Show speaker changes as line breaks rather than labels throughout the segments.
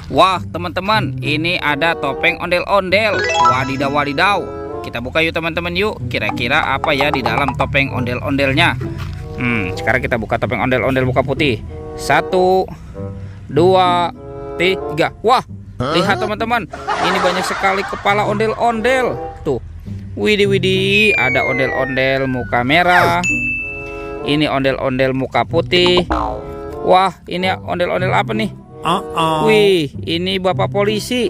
Wah teman-teman, ini ada topeng ondel-ondel. Wadidaw wadidaw. Kita buka yuk teman-teman yuk. Kira-kira apa ya di dalam topeng ondel-ondelnya? Sekarang kita buka topeng ondel-ondel muka putih. 1, 2, 3. Wah, lihat teman-teman, ini banyak sekali kepala ondel-ondel. Tuh, widih widih, ada ondel-ondel muka merah. Ini ondel-ondel muka putih. Wah, ini ondel-ondel apa nih? Wih, ini bapak polisi.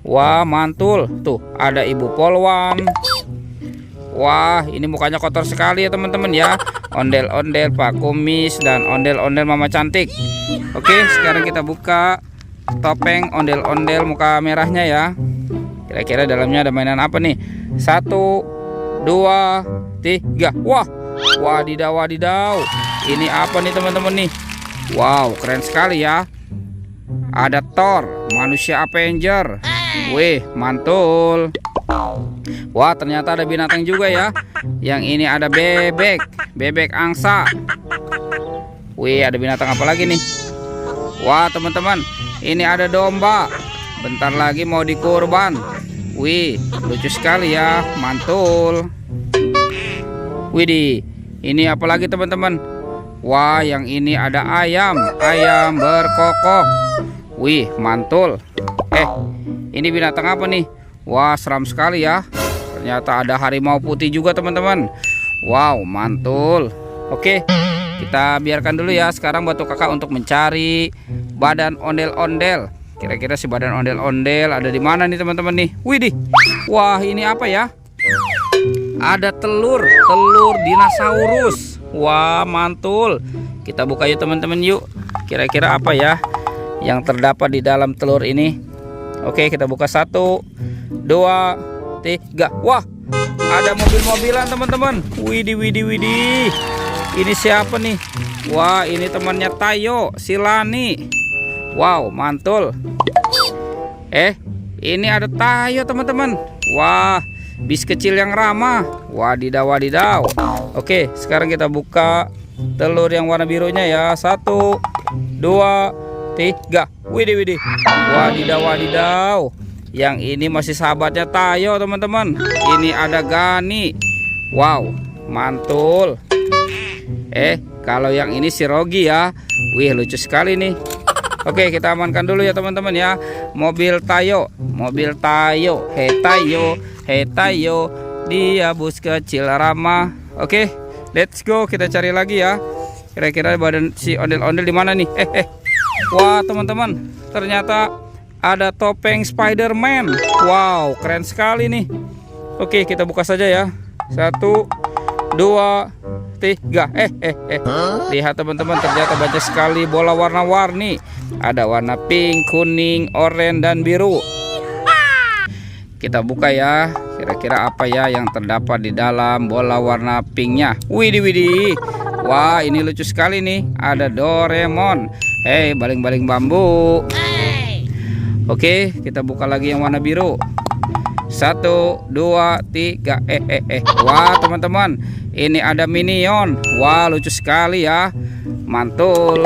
Wah, mantul. Tuh, ada ibu polwan. Wah, ini mukanya kotor sekali ya teman-teman ya. Ondel-ondel Pak Kumis dan ondel-ondel Mama Cantik. Oke, sekarang kita buka topeng ondel-ondel muka merahnya ya. Kira-kira dalamnya ada mainan apa nih? 1, 2, 3. Wah, wadidaw wadidaw. Ini apa nih teman-teman nih? Wow, keren sekali ya. Ada Thor, manusia Avenger. Wih, mantul. Wah, ternyata ada binatang juga ya. Yang ini ada bebek, bebek angsa. Wih, ada binatang apa lagi nih? Wah, teman-teman, ini ada domba. Bentar lagi mau dikurban. Wih, lucu sekali ya, mantul. Widih, ini apa lagi teman-teman? Wah, yang ini ada ayam, ayam berkokok. Wih, mantul. Ini binatang apa nih? Wah, seram sekali ya. Ternyata ada harimau putih juga teman-teman. Wow, mantul. Oke, kita biarkan dulu ya. Sekarang bantu kakak untuk mencari badan ondel-ondel. Kira-kira si badan ondel-ondel ada di mana nih teman-teman nih? Widih. Wah, ini apa ya? Ada telur dinosaurus. Wah, mantul. Kita buka yuk teman-teman yuk. Kira-kira apa ya yang terdapat di dalam telur ini? Oke, kita buka 1, 2, 3. Wah, ada mobil-mobilan teman-teman. Widih widih widih. Ini siapa nih? Wah, ini temannya Tayo, si Lani. Wow, mantul. Ini ada Tayo teman-teman. Wah, bis kecil yang ramah. Wadidaw wadidaw. Oke, sekarang kita buka telur yang warna birunya ya. 1, 2, 3. Widih widih. Wadidaw wadidaw. Yang ini masih sahabatnya Tayo teman-teman. Ini ada Gani. Wow, mantul. Kalau yang ini si Rogi ya. Wih, lucu sekali nih. Oke, kita amankan dulu ya teman-teman ya. Mobil Tayo, mobil Tayo. Hei Tayo, hei Tayo, dia bus kecil ramah. Oke, let's go, kita cari lagi ya. Kira-kira badan si ondel-ondel di mana nih? Wah, teman-teman, ternyata ada topeng Spider-Man. Wow, keren sekali nih. Oke, kita buka saja ya. 1, 2, 3. Lihat teman-teman, ternyata banyak sekali bola warna-warni. Ada warna pink, kuning, oranye, dan biru. Kita buka ya. Kira-kira apa ya yang terdapat di dalam bola warna pinknya? Widih widih. Wah, ini lucu sekali nih. Ada Doraemon. Hei, baling-baling bambu. Oke, kita buka lagi yang warna biru. 1, 2, 3. Wah, teman-teman, ini ada Minion. Wah, lucu sekali ya. Mantul.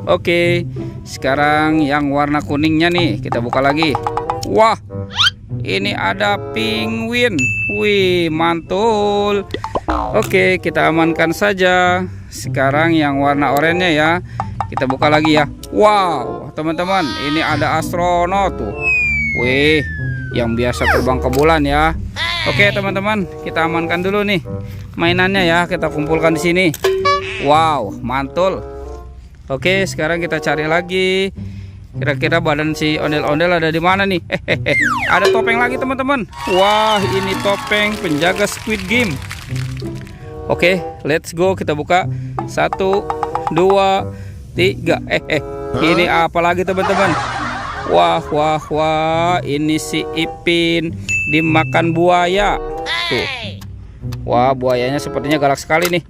Oke, sekarang yang warna kuningnya nih, kita buka lagi. Wah, ini ada penguin. Wih, mantul. Oke, kita amankan saja. Sekarang yang warna oranye ya. Kita buka lagi ya. Wow, teman-teman, ini ada astronot tuh. Wih, yang biasa terbang ke bulan ya. Oke, teman-teman, kita amankan dulu nih mainannya ya. Kita kumpulkan di sini. Wow, mantul. Oke, sekarang kita cari lagi. Kira-kira badan si ondel-ondel ada di mana nih? Ada topeng lagi teman-teman. Wah, ini topeng penjaga Squid Game. Oke, let's go, kita buka. 1, 2, 3. Ini apa lagi teman-teman? Wah, wah, wah, ini si Ipin dimakan buaya. Tuh. Wah, buayanya sepertinya galak sekali nih.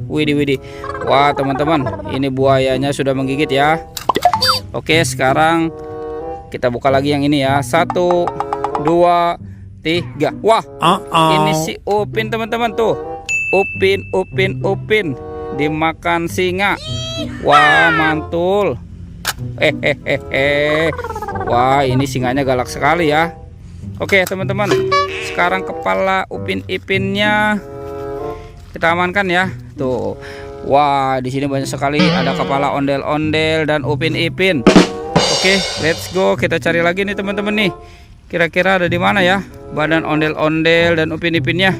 Widih widih. Wah, teman-teman, ini buayanya sudah menggigit ya. Oke, sekarang kita buka lagi yang ini ya. 1, 2, 3. Wah, ini si Upin teman-teman tuh. Upin dimakan singa. Wah, mantul. Hehehe. Wah, ini singanya galak sekali ya. Oke teman-teman, sekarang kepala Upin Ipinnya kita amankan ya. Tuh, wah di sini banyak sekali ada kepala ondel-ondel dan Upin Ipin. Oke, let's go. Kita cari lagi nih teman-teman nih. Kira-kira ada di mana ya badan ondel-ondel dan Upin Ipinnya?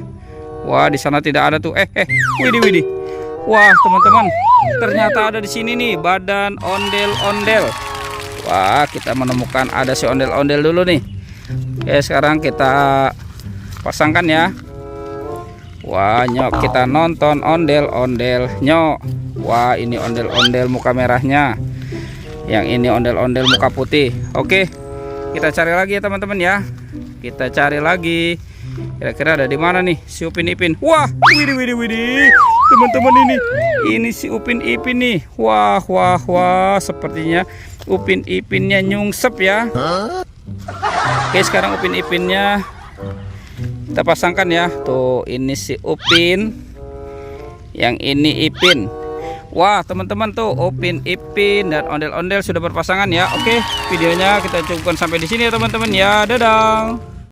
Wah, di sana tidak ada tuh. Widih. Wah teman-teman, ternyata ada di sini nih badan ondel-ondel. Wah, kita menemukan ada si ondel-ondel dulu nih. Oke, sekarang kita pasangkan ya. Wah, nyok, kita nonton ondel-ondel nyok. Wah, ini ondel-ondel muka merahnya. Yang ini ondel-ondel muka putih. Oke, kita cari lagi ya teman-teman ya. Kita cari lagi. Kira-kira ada di mana nih si Upin Ipin? Wah, widih. Teman-teman, ini si Upin Ipin nih. Wah, sepertinya Upin Ipinnya nyungsep ya. Oke, sekarang Upin Ipinnya kita pasangkan ya. Tuh, ini si Upin, yang ini Ipin. Wah teman-teman, tuh Upin Ipin dan ondel-ondel sudah berpasangan ya. Oke, videonya kita cukupkan sampai di sini ya teman-teman ya. Dadah.